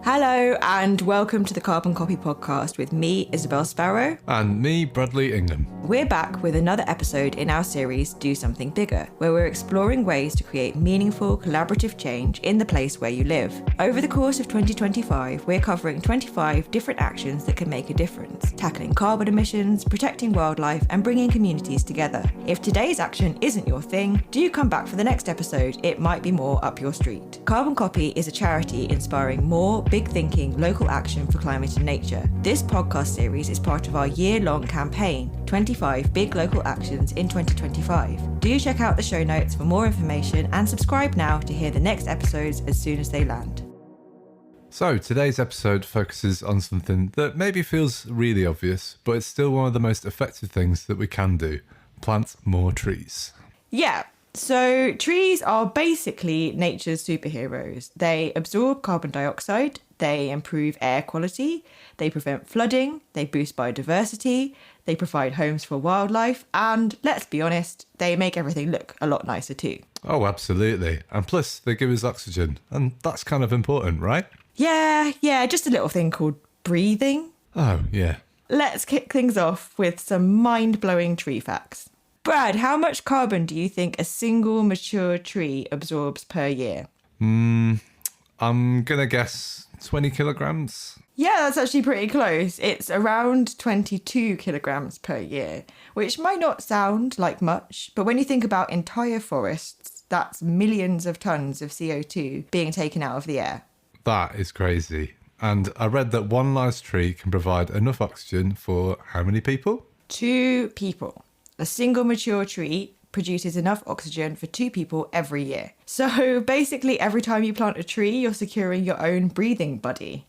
Hello and welcome to the Carbon Copy podcast with me, Isabel Sparrow. And me, Bradley Ingham. We're back with another episode in our series, Do Something Bigger, where we're exploring ways to create meaningful, collaborative change in the place where you live. Over the course of 2025, we're covering 25 different actions that can make a difference, tackling carbon emissions, protecting wildlife, and bringing communities together. If today's action isn't your thing, do come back for the next episode. It might be more up your street. Carbon Copy is a charity inspiring more big thinking local action for climate and nature. This podcast series is part of our year-long campaign, 25 Big Local Actions in 2025. Do check out the show notes for more information and subscribe now to hear the next episodes as soon as they land. So today's episode focuses on something that maybe feels really obvious, but it's still one of the most effective things that we can do: plant more trees. Yeah. So trees are basically nature's superheroes. They absorb carbon dioxide, they improve air quality, they prevent flooding, they boost biodiversity, they provide homes for wildlife, and let's be honest, they make everything look a lot nicer too. Oh, absolutely. And plus, they give us oxygen, and that's kind of important, right? Yeah, just a little thing called breathing. Oh, yeah. Let's kick things off with some mind-blowing tree facts. Brad, how much carbon do you think a single mature tree absorbs per year? I'm going to guess 20 kilograms. Yeah, that's actually pretty close. It's around 22 kilograms per year, which might not sound like much, but when you think about entire forests, that's millions of tons of CO2 being taken out of the air. That is crazy. And I read that one large tree can provide enough oxygen for how many people? 2 people. A single mature tree produces enough oxygen for 2 people every year. So basically every time you plant a tree, you're securing your own breathing buddy.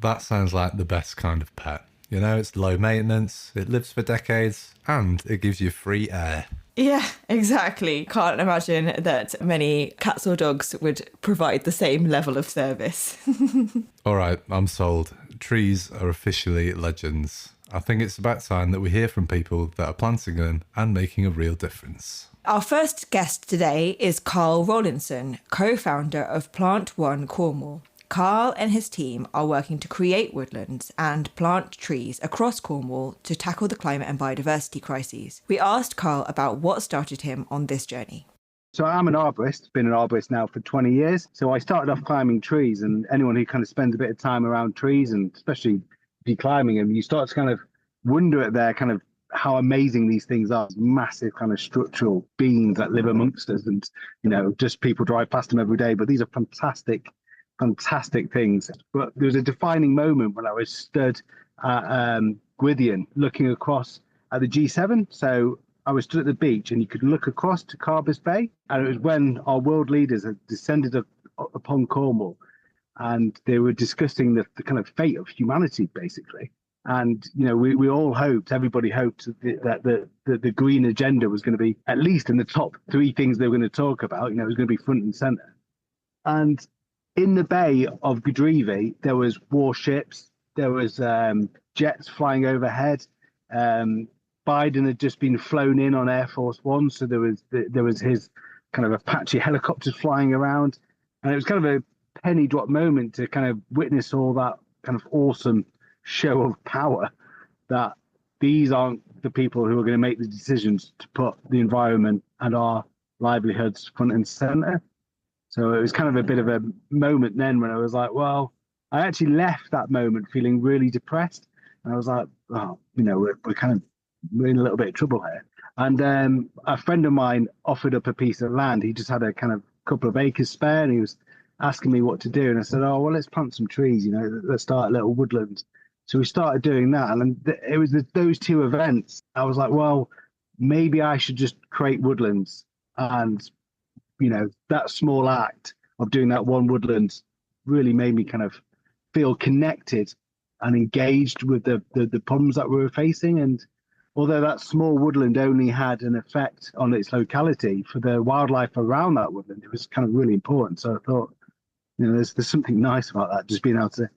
That sounds like the best kind of pet. You know, it's low maintenance, it lives for decades, and it gives you free air. Yeah, exactly. Can't imagine that many cats or dogs would provide the same level of service. All right, I'm sold. Trees are officially legends. I think it's about time that we hear from people that are planting them and making a real difference. Our first guest today is Carl Rowlinson, co-founder of Plant One Cornwall. Carl and his team are working to create woodlands and plant trees across Cornwall to tackle the climate and biodiversity crises. We asked Carl about what started him on this journey. So I'm an arborist, been an arborist now for 20 years. So I started off climbing trees, and anyone who kind of spends a bit of time around trees, and especially if you're climbing them, you start to kind of wonder at their kind of how amazing these things are. Massive kind of structural beings that live amongst us, and, you know, just people drive past them every day. But these are fantastic things. But there was a defining moment when I was stood at Gwythian looking across at the G7. So I was stood at the beach and you could look across to Carbis Bay. And it was when our world leaders had descended upon Cornwall, and they were discussing the kind of fate of humanity, basically. And, you know, we all hoped, everybody hoped that the green agenda was going to be at least in the top 3 things they were going to talk about. You know, it was going to be front and centre. And in the bay of Godrevy, there was warships, there was jets flying overhead. Biden had just been flown in on Air Force One, so there was his kind of Apache helicopters flying around, and it was kind of a penny drop moment to kind of witness all that kind of awesome show of power. That these aren't the people who are going to make the decisions to put the environment and our livelihoods front and center. So it was kind of a bit of a moment then when I was like, well, I actually left that moment feeling really depressed, and I was like, oh, you know, we're in a little bit of trouble here. And a friend of mine offered up a piece of land. He just had a kind of couple of acres spare, and he was asking me what to do. And I said, oh, well, let's plant some trees, you know, let's start a little woodland. So we started doing that. And it was those 2 events. I was like, well, maybe I should just create woodlands. And, you know, that small act of doing that one woodland really made me kind of feel connected and engaged with the problems that we were facing. And although that small woodland only had an effect on its locality, for the wildlife around that woodland, it was kind of really important. So I thought, you know, there's something nice about that, just being able to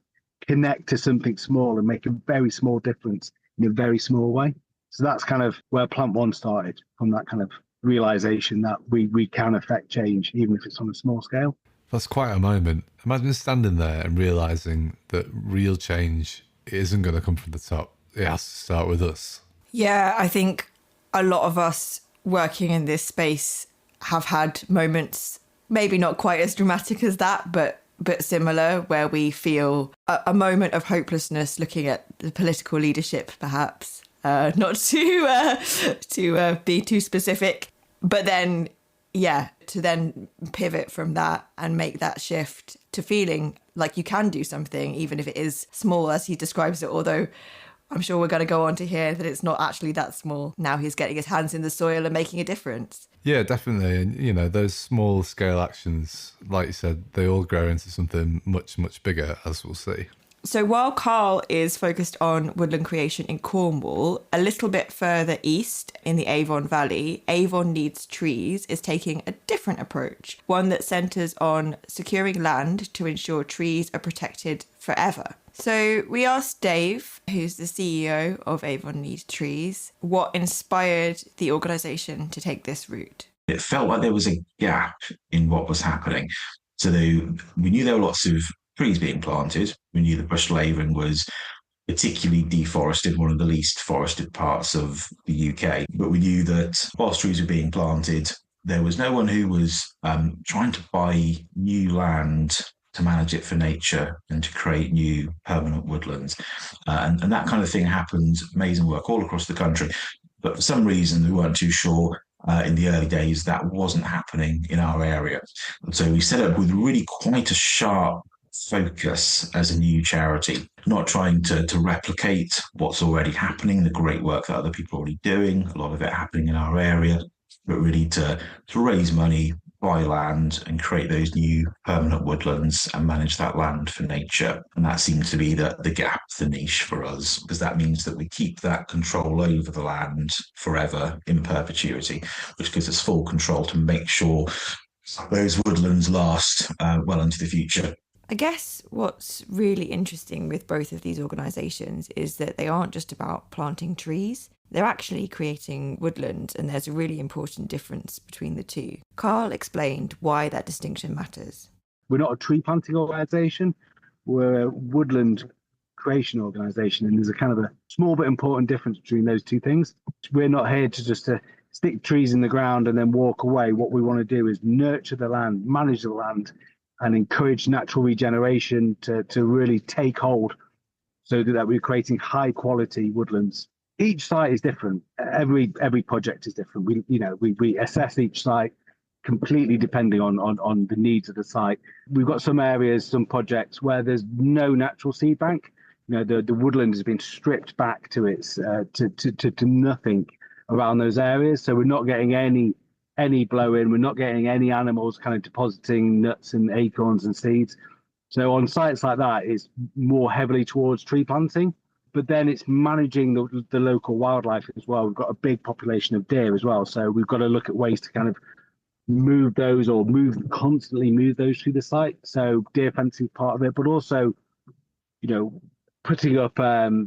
connect to something small and make a very small difference in a very small way. So that's kind of where Plant One started, from that kind of realization that we can affect change, even if it's on a small scale. That's quite a moment. Imagine standing there and realising that real change isn't going to come from the top. It has to start with us. Yeah, I think a lot of us working in this space have had moments, maybe not quite as dramatic as that, but similar, where we feel a moment of hopelessness looking at the political leadership, perhaps. Not to be too specific, but then, yeah, to then pivot from that and make that shift to feeling like you can do something, even if it is small, as he describes it, although I'm sure we're going to go on to hear that it's not actually that small. Now he's getting his hands in the soil and making a difference. Yeah, definitely. And, you know, those small scale actions, like you said, they all grow into something much, much bigger, as we'll see. So while Carl is focused on woodland creation in Cornwall, a little bit further east in the Avon Valley, Avon Needs Trees is taking a different approach, one that centres on securing land to ensure trees are protected forever. So we asked Dave, who's the CEO of Avon Needs Trees, what inspired the organisation to take this route. It felt like there was a gap in what was happening. So we knew there were lots of trees being planted. We knew that Bristol-Avon was particularly deforested, one of the least forested parts of the UK. But we knew that whilst trees were being planted, there was no one who was trying to buy new land to manage it for nature and to create new permanent woodlands. And that kind of thing happens, amazing work all across the country. But for some reason, we weren't too sure in the early days that wasn't happening in our area. And so we set up with really quite a sharp focus as a new charity, not trying to replicate what's already happening, the great work that other people are already doing, a lot of it happening in our area, but really to raise money, buy land and create those new permanent woodlands and manage that land for nature. And that seems to be the gap, the niche for us, because that means that we keep that control over the land forever in perpetuity, which gives us full control to make sure those woodlands last well into the future. I guess what's really interesting with both of these organisations is that they aren't just about planting trees. They're actually creating woodlands, and there's a really important difference between the two. Carl explained why that distinction matters. We're not a tree planting organisation. We're a woodland creation organisation, and there's a kind of a small but important difference between those two things. We're not here to just stick trees in the ground and then walk away. What we want to do is nurture the land, manage the land, and encourage natural regeneration to really take hold, so that we're creating high quality woodlands. Each site is different. Every project is different. We assess each site completely depending on the needs of the site. We've got some areas, some projects where there's no natural seed bank. The woodland has been stripped back to its to nothing around those areas. So we're not getting any blow-in. We're not getting any animals kind of depositing nuts and acorns and seeds. So on sites like that, it's more heavily towards tree planting. But then it's managing the local wildlife as well. We've got a big population of deer as well. So we've got to look at ways to kind of move those or constantly move those through the site. So deer fencing is part of it, but also, putting up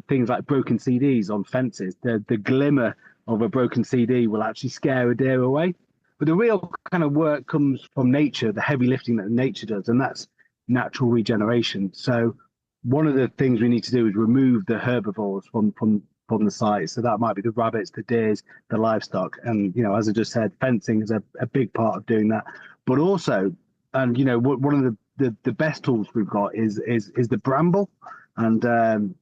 things like broken CDs on fences. The glimmer of a broken CD will actually scare a deer away. But the real kind of work comes from nature, the heavy lifting that nature does, and that's natural regeneration. So one of the things we need to do is remove the herbivores from the site. So that might be the rabbits, the deers, the livestock. And, as I just said, fencing is a big part of doing that. But also, and, one of the best tools we've got is the bramble. And,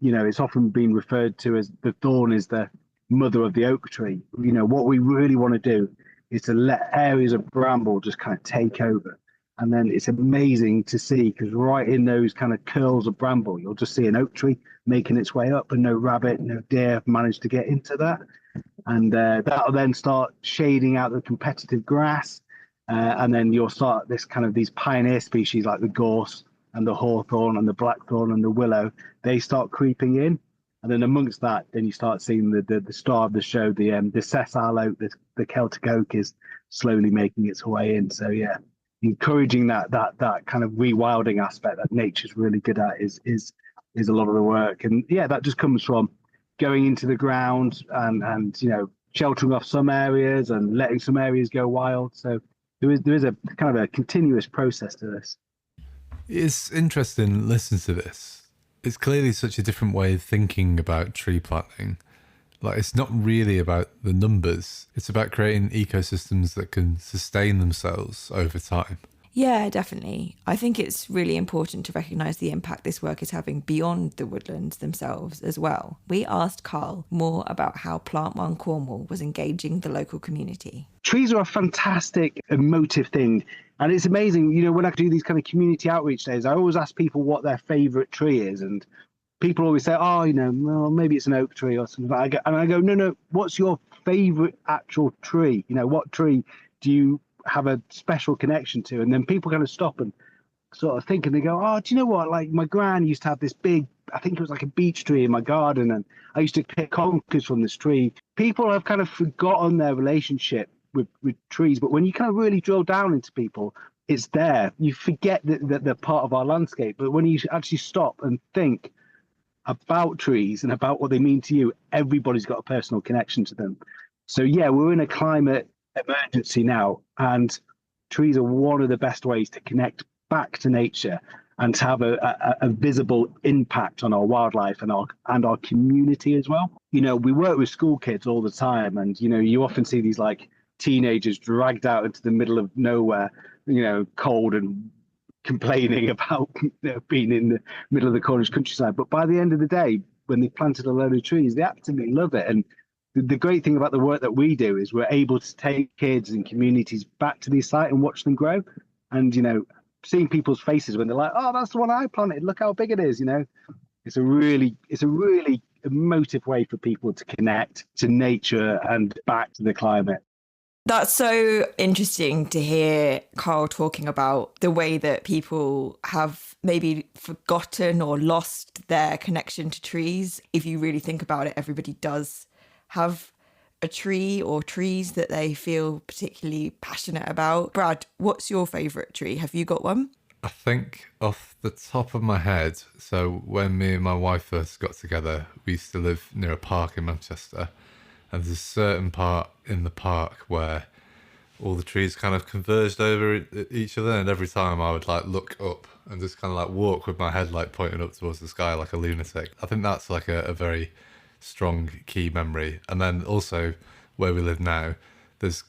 it's often been referred to as the thorn is the mother of the oak tree. What we really want to do is to let areas of bramble just kind of take over. And then it's amazing to see, because right in those kind of curls of bramble, you'll just see an oak tree making its way up, and no rabbit, no deer have managed to get into that. And that'll then start shading out the competitive grass. And then you'll start these pioneer species like the gorse and the hawthorn and the blackthorn and the willow, they start creeping in. And then amongst that, then you start seeing the star of the show, the sessile oak, the Celtic oak is slowly making its way in. So yeah, encouraging that kind of rewilding aspect that nature's really good at is a lot of the work. And yeah, that just comes from going into the ground and sheltering off some areas and letting some areas go wild. So there is a kind of a continuous process to this. It's interesting listening to this. It's clearly such a different way of thinking about tree planting. Like, it's not really about the numbers. It's about creating ecosystems that can sustain themselves over time. Yeah, definitely. I think it's really important to recognise the impact this work is having beyond the woodlands themselves as well. We asked Carl more about how Plant One Cornwall was engaging the local community. Trees are a fantastic emotive thing. And it's amazing, you know, when I do these kind of community outreach days, I always ask people what their favourite tree is. And people always say, oh, you know, well, maybe it's an oak tree or something. And I go, no, what's your favourite actual tree? You know, what tree do you have a special connection to? And then people kind of stop and sort of think, and they go, oh, do you know what? Like, my gran used to have this big, I think it was like a beech tree in my garden, and I used to pick conkers from this tree. People have kind of forgotten their relationship with trees, but when you kind of really drill down into people, it's there. You forget that they're part of our landscape, but when you actually stop and think about trees and about what they mean to you, everybody's got a personal connection to them. So yeah, we're in a climate emergency now, and trees are one of the best ways to connect back to nature and to have a visible impact on our wildlife and our community as well. You know, we work with school kids all the time, and you know, you often see these like teenagers dragged out into the middle of nowhere, you know, cold and complaining about, you know, being in the middle of the Cornish countryside. But by the end of the day, when they've planted a load of trees, they absolutely love it. And the great thing about the work that we do is we're able to take kids and communities back to these sites and watch them grow. And, you know, seeing people's faces when they're like, oh, that's the one I planted, look how big it is, you know. It's a really emotive way for people to connect to nature and back to the climate. That's so interesting to hear Carl talking about the way that people have maybe forgotten or lost their connection to trees. If you really think about it, everybody does have a tree or trees that they feel particularly passionate about. Brad, what's your favourite tree? Have you got one? I think off the top of my head, so when me and my wife first got together, we used to live near a park in Manchester. And there's a certain part in the park where all the trees kind of converged over each other. And every time I would like look up and just kind of like walk with my head like pointing up towards the sky like a lunatic. I think that's like a very strong key memory. And then also where we live now, there's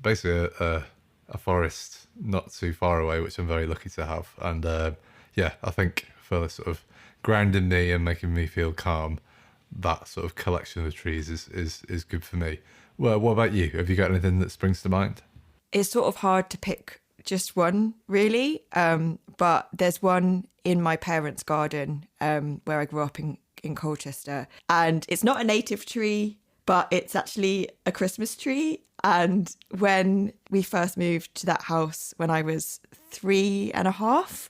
basically a forest not too far away, which I'm very lucky to have. And yeah, I think for sort of grounding me and making me feel calm, that sort of collection of trees is good for me. Well, what about you? Have you got anything that springs to mind? It's sort of hard to pick just one, really. But there's one in my parents' garden where I grew up in Colchester. And it's not a native tree, but it's actually a Christmas tree. And when we first moved to that house when I was 3.5,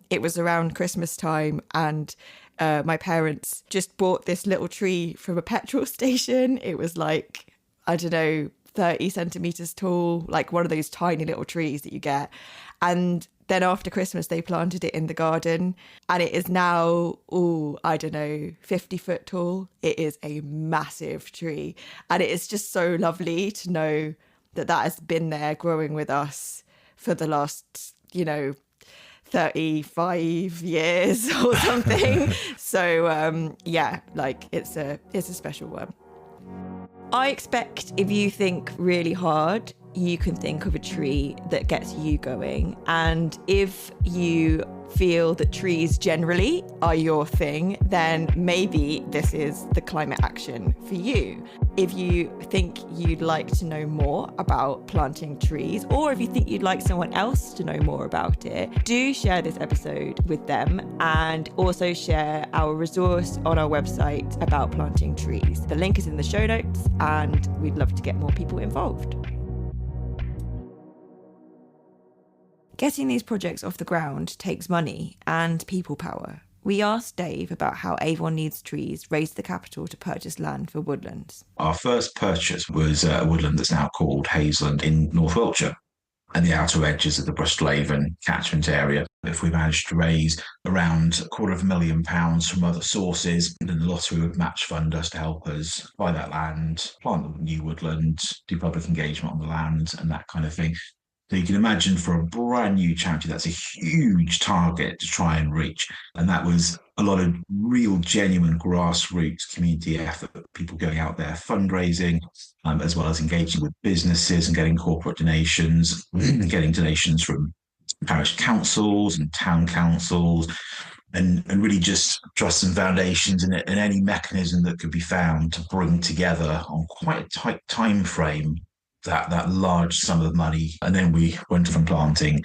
it was around Christmas time, and my parents just bought this little tree from a petrol station. It was like, I don't know, 30 centimetres tall, like one of those tiny little trees that you get. And then after Christmas, they planted it in the garden, and it is now, 50 foot tall. It is a massive tree. And it is just so lovely to know that has been there growing with us for the last, 35 years or something. So yeah, like it's a special one. I expect if you think really hard, you can think of a tree that gets you going. And if you feel that trees generally are your thing, then maybe this is the climate action for you. If you think you'd like to know more about planting trees, or if you think you'd like someone else to know more about it, do share this episode with them, and also share our resource on our website about planting trees. The link is in the show notes, and we'd love to get more people involved. Getting these projects off the ground takes money and people power. We asked Dave about how Avon Needs Trees raised the capital to purchase land for woodlands. Our first purchase was a woodland that's now called Hazeland in North Wiltshire, and the outer edges of the Bristol-Avon catchment area. If we managed to raise around £250,000 from other sources, then the lottery would match fund us to help us buy that land, plant the new woodland, do public engagement on the land and that kind of thing. So you can imagine for a brand new charity, that's a huge target to try and reach. And that was a lot of real, genuine grassroots community effort, people going out there fundraising, as well as engaging with businesses and getting corporate donations, getting donations from parish councils and town councils, and really just trusts and foundations and any mechanism that could be found to bring together on quite a tight time frame that large sum of money. And then we went from planting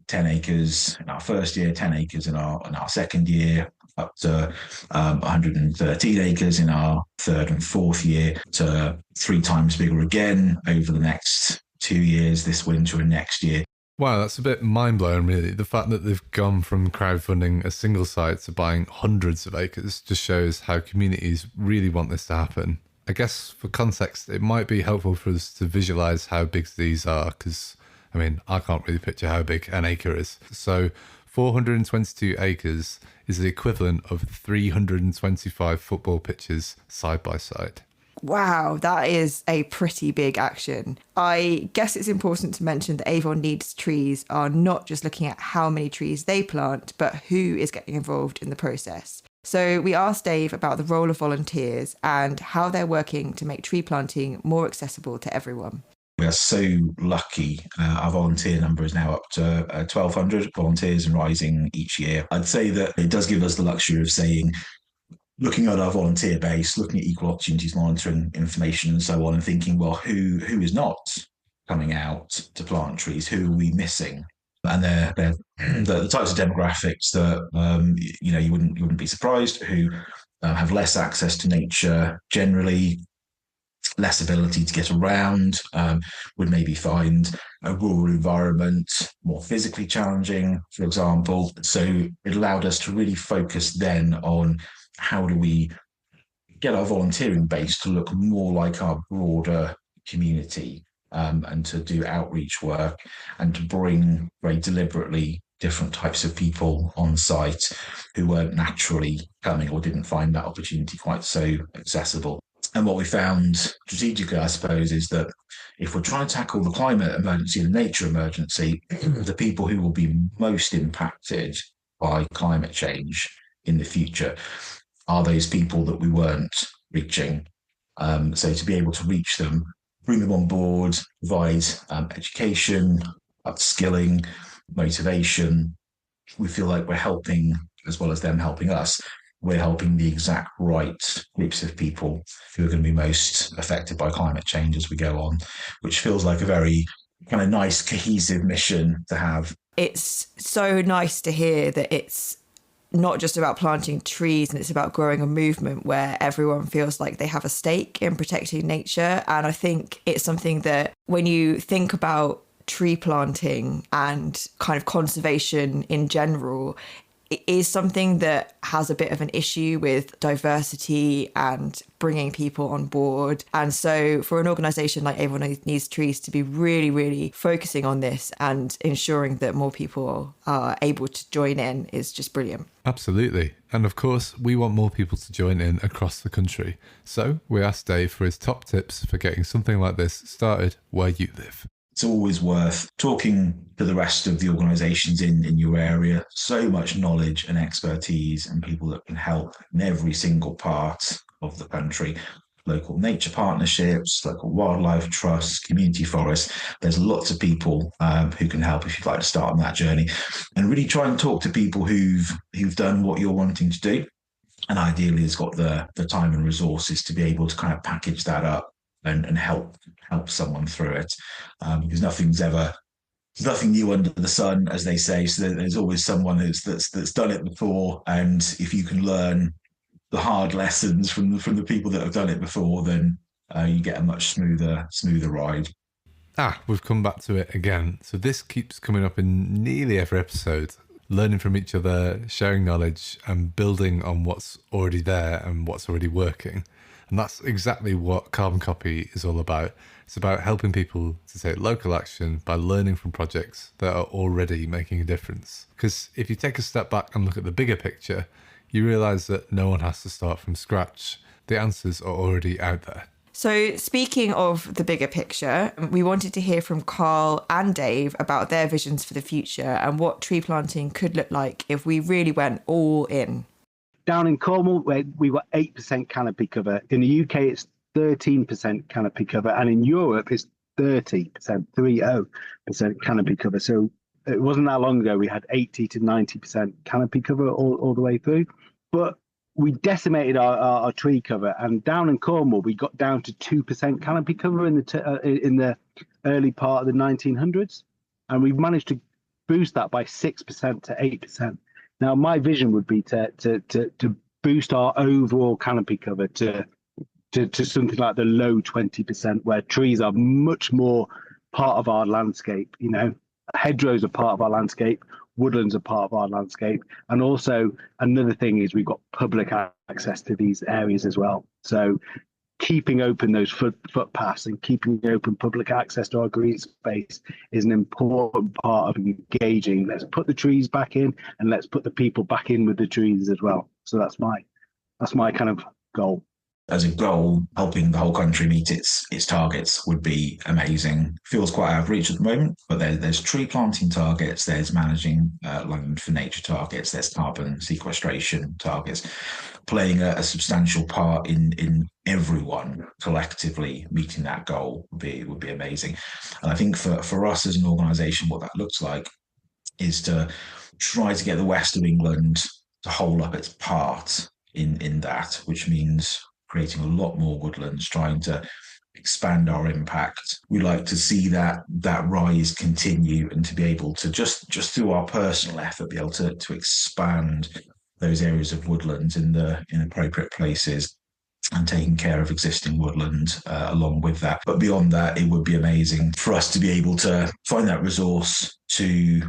10 acres in our first year, 10 acres in our second year, up to 113 acres in our third and fourth year, to 3 times bigger again over the next 2 years, this winter and next year. Wow, that's a bit mind-blowing, really. The fact that they've gone from crowdfunding a single site to buying hundreds of acres just shows how communities really want this to happen. I guess for context, it might be helpful for us to visualize how big these are, because, I mean, I can't really picture how big an acre is. So 422 acres is the equivalent of 325 football pitches side by side. Wow, that is a pretty big action. I guess it's important to mention that Avon Needs Trees are not just looking at how many trees they plant, but who is getting involved in the process. So we asked Dave about the role of volunteers and how they're working to make tree planting more accessible to everyone. We are so lucky. Our volunteer number is now up to 1,200 volunteers and rising each year. I'd say that it does give us the luxury of saying, looking at our volunteer base, looking at equal opportunities monitoring information and so on, and thinking, well, who is not coming out to plant trees? Who are we missing? And they're the types of demographics that you wouldn't be surprised, who have less access to nature generally, less ability to get around, would maybe find a rural environment more physically challenging, for example. So it allowed us to really focus then on how do we get our volunteering base to look more like our broader community, and to do outreach work and to bring very deliberately different types of people on site who weren't naturally coming or didn't find that opportunity quite so accessible. And what we found strategically, I suppose, is that if we're trying to tackle the climate emergency and the nature emergency, the people who will be most impacted by climate change in the future are those people that we weren't reaching. So to be able to reach them, bring them on board, provide education, upskilling, motivation, we feel like we're helping, as well as them helping us, we're helping the exact right groups of people who are going to be most affected by climate change as we go on, which feels like a very kind of nice, cohesive mission to have. It's so nice to hear that it's not just about planting trees and it's about growing a movement where everyone feels like they have a stake in protecting nature. And I think it's something that when you think about tree planting and kind of conservation in general, it is something that has a bit of an issue with diversity and bringing people on board. And so for an organisation like Avon Needs Trees to be really, really focusing on this and ensuring that more people are able to join in is just brilliant. Absolutely. And of course, we want more people to join in across the country. So we asked Dave for his top tips for getting something like this started where you live. It's always worth talking to the rest of the organisations in your area. So much knowledge and expertise and people that can help in every single part of the country. Local nature partnerships, local wildlife trusts, community forests. There's lots of people who can help if you'd like to start on that journey. And really try and talk to people who've done what you're wanting to do. And ideally has got the time and resources to be able to kind of package that up and help someone through it, because nothing's nothing new under the sun, as they say. So there's always someone that's done it before, and if you can learn the hard lessons from the people that have done it before, then you get a much smoother ride. We've come back to it again. So this keeps coming up in nearly every episode. Learning from each other, sharing knowledge, and building on what's already there and what's already working. And that's exactly what Carbon Copy is all about. It's about helping people to take local action by learning from projects that are already making a difference. Because if you take a step back and look at the bigger picture, you realise that no one has to start from scratch. The answers are already out there. So speaking of the bigger picture, we wanted to hear from Carl and Dave about their visions for the future and what tree planting could look like if we really went all in. Down in Cornwall, where we were 8% canopy cover. In the UK, it's 13% canopy cover. And in Europe, it's 30% canopy cover. So it wasn't that long ago, we had 80 to 90% canopy cover all the way through. But we decimated our tree cover. And down in Cornwall, we got down to 2% canopy cover in the early part of the 1900s. And we've managed to boost that by 6% to 8%. Now, my vision would be to boost our overall canopy cover to something like the low 20%, where trees are much more part of our landscape. You know, hedgerows are part of our landscape, woodlands are part of our landscape, and also another thing is we've got public access to these areas as well. So keeping open those footpaths and keeping open public access to our green space is an important part of engaging. Let's put the trees back in, and let's put the people back in with the trees as well. So that's my kind of goal. As a goal, helping the whole country meet its targets would be amazing. Feels quite out of reach at the moment, but there's tree planting targets, there's managing land for nature targets, there's carbon sequestration targets, playing a substantial part in everyone collectively meeting that goal would be amazing. And I think for us as an organisation, what that looks like is to try to get the west of England to hold up its part in that, which means creating a lot more woodlands, trying to expand our impact. We like to see that rise continue, and to be able to just through our personal effort, be able to expand those areas of woodlands in appropriate places, and taking care of existing woodland along with that. But beyond that, it would be amazing for us to be able to find that resource to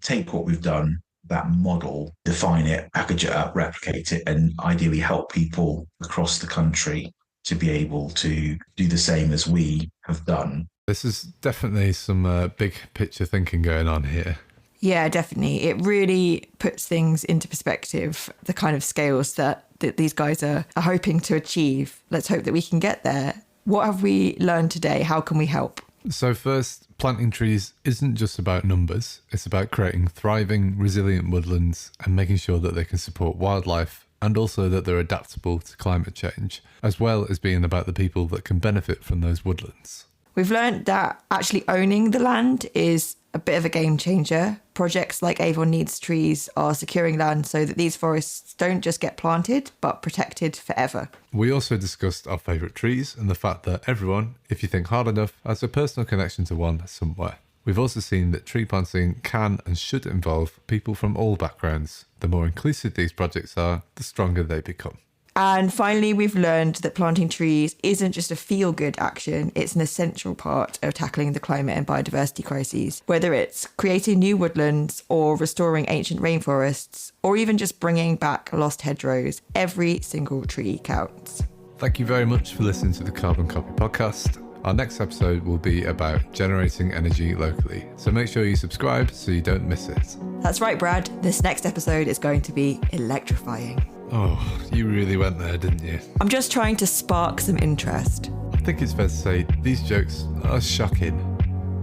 take what we've done, that model, define it, package it up, replicate it, and ideally help people across the country to be able to do the same as we have done. This is definitely some big picture thinking going on here. Yeah, definitely. It really puts things into perspective, the kind of scales that these guys are hoping to achieve. Let's hope that we can get there. What have we learned today? How can we help? So first, planting trees isn't just about numbers. It's about creating thriving, resilient woodlands and making sure that they can support wildlife, and also that they're adaptable to climate change, as well as being about the people that can benefit from those woodlands. We've learned that actually owning the land is a bit of a game changer. Projects like Avon Needs Trees are securing land so that these forests don't just get planted, but protected forever. We also discussed our favourite trees and the fact that everyone, if you think hard enough, has a personal connection to one somewhere. We've also seen that tree planting can and should involve people from all backgrounds. The more inclusive these projects are, the stronger they become. And finally, we've learned that planting trees isn't just a feel-good action, it's an essential part of tackling the climate and biodiversity crises. Whether it's creating new woodlands or restoring ancient rainforests, or even just bringing back lost hedgerows, every single tree counts. Thank you very much for listening to the Carbon Copy podcast. Our next episode will be about generating energy locally, so make sure you subscribe so you don't miss it. That's right, Brad. This next episode is going to be electrifying. Oh, you really went there, didn't you? I'm just trying to spark some interest. I think it's fair to say these jokes are shocking.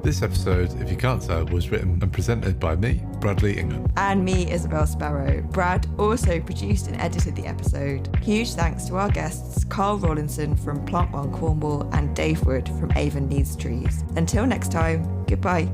This episode, if you can't tell, was written and presented by me, Bradley Ingham. And me, Isabel Sparrow. Brad also produced and edited the episode. Huge thanks to our guests, Carl Rowlinson from Plant One Cornwall and Dave Wood from Avon Needs Trees. Until next time, goodbye.